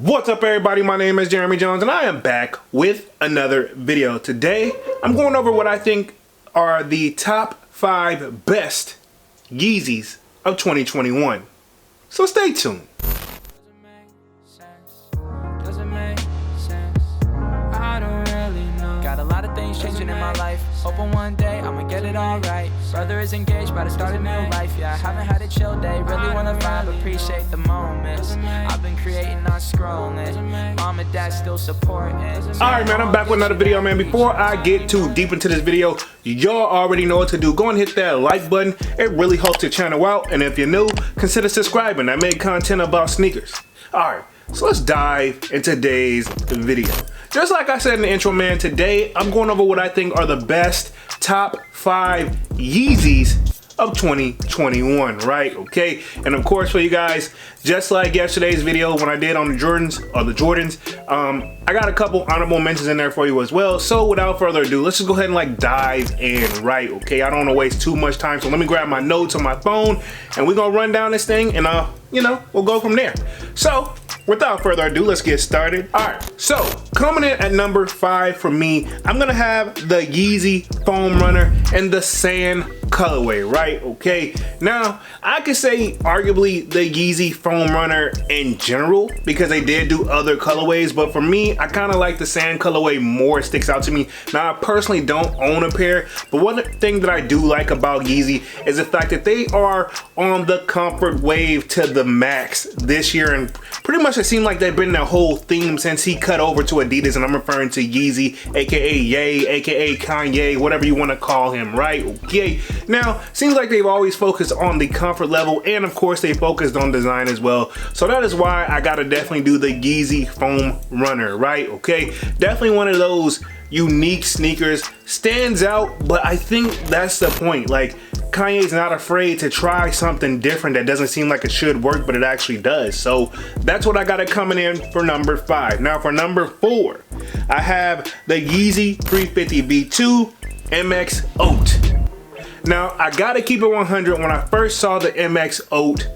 What's up everybody, my name is Jeremy Jones and I am back with another video. Today I'm going over what I think are the top 5 best Yeezys of 2021. So stay tuned. Got a lot of things changing in my life. Hoping one day I'ma get it all right. Brother is engaged, about to start a new life. Yeah, I haven't had a chill day. Really wanna vibe, appreciate the moments. I've been creating, not scrolling. Mom and dad still supporting. Alright man, I'm back with another video, man. Before I get too deep into this video, y'all already know what to do. Go and hit that like button. It really helps the channel out. And if you're new, consider subscribing. I make content about sneakers. Alright, so let's dive into today's video. Just like I said in the intro, man, today I'm going over what I think are the best top 5 Yeezys of 2021, right? Okay, and of course for you guys, just like yesterday's video when I did on the Jordans, I got a couple honorable mentions in there for you as well. So without further ado, let's just go ahead and like dive in, right? Okay, I don't want to waste too much time, so let me grab my notes on my phone and we're gonna run down this thing and we'll go from there. So without further ado, let's get started. All right, so coming in at number 5 for me, I'm gonna have the Yeezy Foam Runner in the sand colorway, right? Okay, now I could say arguably the Yeezy Foam Runner in general because they did do other colorways, but for me, I kind of like the sand colorway more. It sticks out to me. Now, I personally don't own a pair, but one thing that I do like about Yeezy is the fact that they are on the comfort wave to the max this year, and pretty much it seems like they've been that whole theme since he cut over to Adidas, and I'm referring to Yeezy, aka Ye, aka Kanye, whatever you want to call him, right? Okay, now seems like they've always focused on the comfort level, and of course they focused on design as well. So that is why I gotta definitely do the Yeezy Foam Runner, right? Okay, definitely one of those unique sneakers, stands out, but I think that's the point. Like, Kanye's not afraid to try something different that doesn't seem like it should work, but it actually does. So that's what I got it coming in for number 5. Now for number 4, I have the Yeezy 350 B2 MX Oat. Now I gotta keep it 100. When I first saw the MX Oat,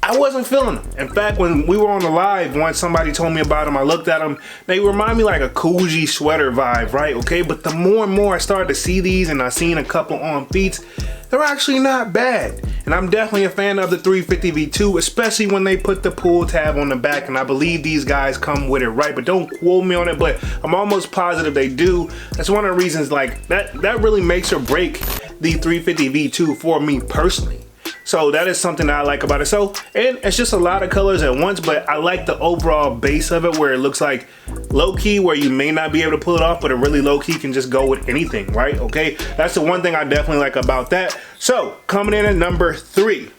I wasn't feeling them. In fact, when we were on the live, once somebody told me about them, I looked at them. They remind me like a Coogee sweater vibe, right? Okay, but the more and more I started to see these, and I seen a couple on feet, they're actually not bad. And I'm definitely a fan of the 350 V2, especially when they put the pull tab on the back, and I believe these guys come with it, right? But don't quote me on it, but I'm almost positive they do. That's one of the reasons, like, that really makes or break the 350 V2 for me personally. So that is something that I like about it. So, and it's just a lot of colors at once, but I like the overall base of it where it looks like low-key, where you may not be able to pull it off, but it really low-key can just go with anything, right? Okay, that's the one thing I definitely like about that. So coming in at number 3,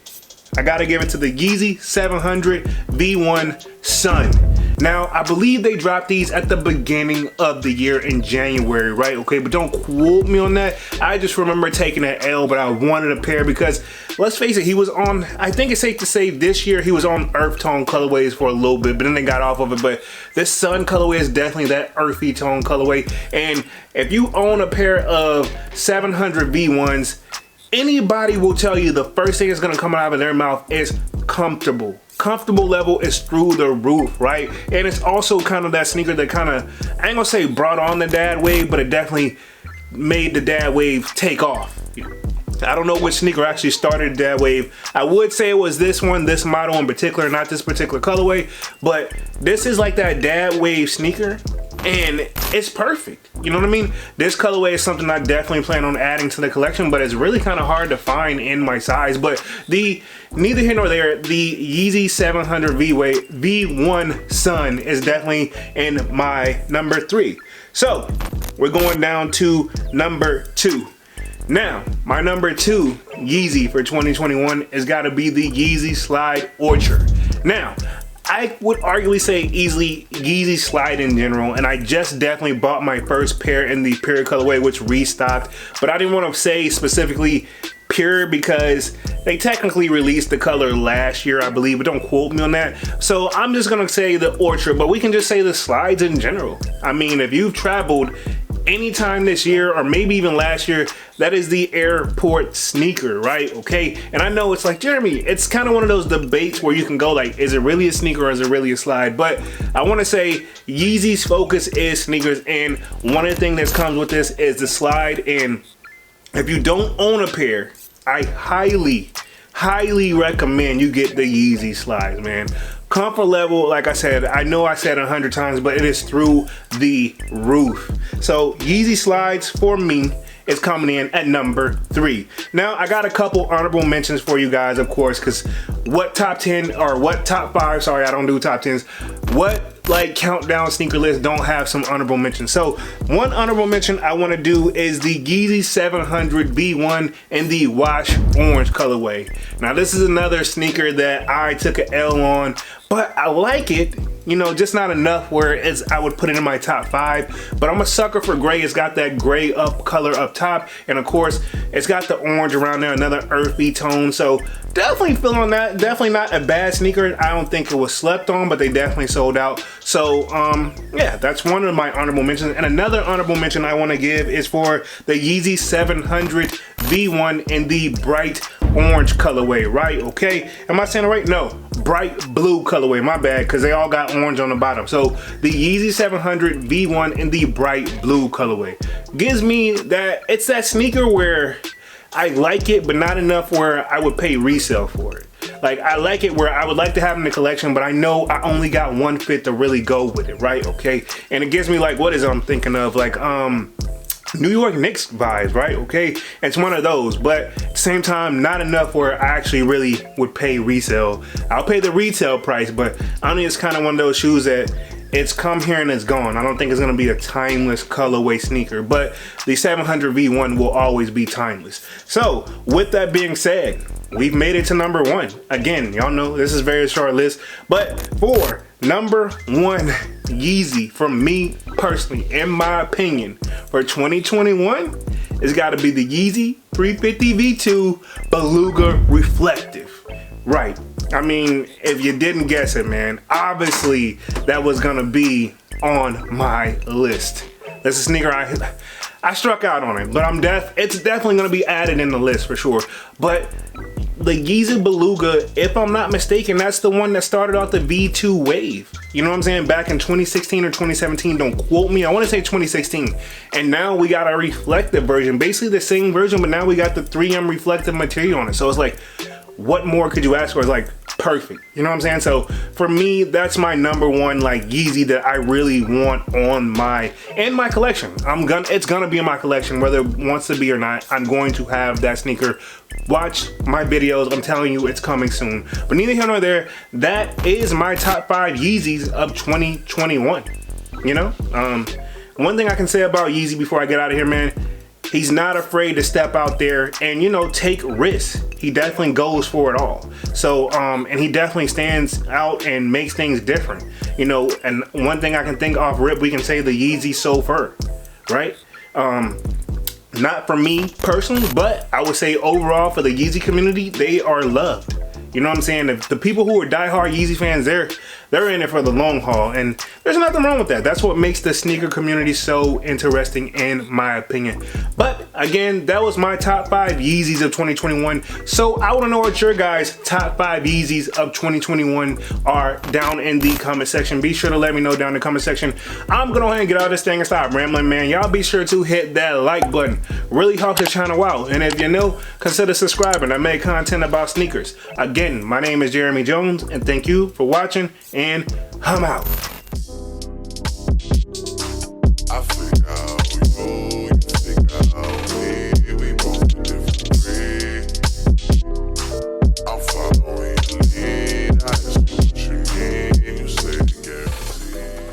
I gotta give it to the Yeezy 700 V1 Sun. Now, I believe they dropped these at the beginning of the year in January, right? Okay, but don't quote me on that. I just remember taking an L, but I wanted a pair because, let's face it, he was on, I think it's safe to say this year, he was on earth tone colorways for a little bit, but then they got off of it. But this Sun colorway is definitely that earthy tone colorway. And if you own a pair of 700 V1s, anybody will tell you the first thing that's gonna come out of their mouth is comfortable. Comfortable level is through the roof, right? And it's also kind of that sneaker that kind of, I ain't gonna say brought on the dad wave, but it definitely made the dad wave take off. I don't know which sneaker actually started the dad wave. I would say it was this one, this model in particular, not this particular colorway, but this is like that dad wave sneaker, and it's perfect. You know what I mean? This colorway is something I definitely plan on adding to the collection, but it's really kind of hard to find in my size. But neither here nor there, the Yeezy 700 V1 Sun is definitely in my number 3. So we're going down to number 2. Now, my number 2 Yeezy for 2021 has got to be the Yeezy Slide Orchard. Now, I would arguably say easily Yeezy Slide in general, and I just definitely bought my first pair in the pure colorway, which restocked, but I didn't want to say specifically pure because they technically released the color last year, I believe, but don't quote me on that. So I'm just gonna say the Orchard, but we can just say the slides in general. I mean, if you've traveled anytime this year or maybe even last year, that is the airport sneaker, right? Okay, and I know it's like, Jeremy, it's kind of one of those debates where you can go like, is it really a sneaker or is it really a slide? But I want to say Yeezy's focus is sneakers, and one of the things that comes with this is the slide. And if you don't own a pair, I highly recommend you get the Yeezy slides, man. Comfort level, like I said, I know I said 100 times, but it is through the roof. So Yeezy slides for me is coming in at number 3. Now I got a couple honorable mentions for you guys, of course, because what top 10 or what top 5, sorry, I don't do top 10s, what like countdown sneaker list don't have some honorable mentions. So one honorable mention I want to do is the Yeezy 700 V1 in the wash orange colorway. Now this is another sneaker that I took an L on, but I like it, you know, just not enough where I would put it in my top 5. But I'm a sucker for gray. It's got that gray color up top, and of course it's got the orange around there, another earthy tone. So definitely feeling that. Definitely not a bad sneaker. I don't think it was slept on, but they definitely sold out. So yeah, that's one of my honorable mentions. And another honorable mention I want to give is for the Yeezy 700 V1 in the bright orange colorway, right? Okay, am I saying it right? No, bright blue colorway, my bad, because they all got orange on the bottom. So the Yeezy 700 V1 in the bright blue colorway gives me that, it's that sneaker where I like it, but not enough where I would pay resale for it. Like, I like it where I would like to have it in the collection, but I know I only got one fit to really go with it, right? Okay, and it gives me like, what is it I'm thinking of? Like New York Knicks vibes, right? Okay, it's one of those, but at the same time, not enough where I actually really would pay resale. I'll pay the retail price, but I don't think it's kind of one of those shoes that it's come here and it's gone. I don't think it's gonna be a timeless colorway sneaker, but the 700 V1 will always be timeless. So with that being said, we've made it to number 1. Again, y'all know this is a very short list, but for number 1 Yeezy, from me personally, in my opinion, for 2021, it's got to be the Yeezy 350 V2 Beluga Reflective. Right. I mean, if you didn't guess it, man, obviously that was gonna be on my list. That's a sneaker I struck out on it, but it's definitely gonna be added in the list for sure. But the Yeezy Beluga, if I'm not mistaken, that's the one that started off the V2 wave. You know what I'm saying? Back in 2016 or 2017, don't quote me. I want to say 2016. And now we got a reflective version, basically the same version, but now we got the 3M reflective material on it. So it's like, what more could you ask for? It's like perfect. You know what I'm saying? So for me, that's my number 1 like Yeezy that I really want on my collection. It's gonna be in my collection whether it wants to be or not. I'm going to have that sneaker. Watch my videos. I'm telling you, it's coming soon. But neither here nor there, that is my top 5 Yeezys of 2021. You know, one thing I can say about Yeezy before I get out of here, man, he's not afraid to step out there and, you know, take risks. He definitely goes for it all. So, and he definitely stands out and makes things different. You know, and one thing I can think off rip, we can say the Yeezy So Fur, right? Not for me personally, but I would say overall for the Yeezy community, they are loved. You know what I'm saying? The people who are diehard Yeezy fans, they're in it for the long haul, and there's nothing wrong with that. That's what makes the sneaker community so interesting, in my opinion. But again, that was my top 5 Yeezys of 2021. So I want to know what your guys' top 5 Yeezys of 2021 are down in the comment section. Be sure to let me know down in the comment section. I'm gonna go ahead and get out of this thing and stop rambling, man. Y'all be sure to hit that like button. Really helps the channel out. And if you're new, consider subscribing. I make content about sneakers. Again, my name is Jeremy Jones, and thank you for watching, and I'm out.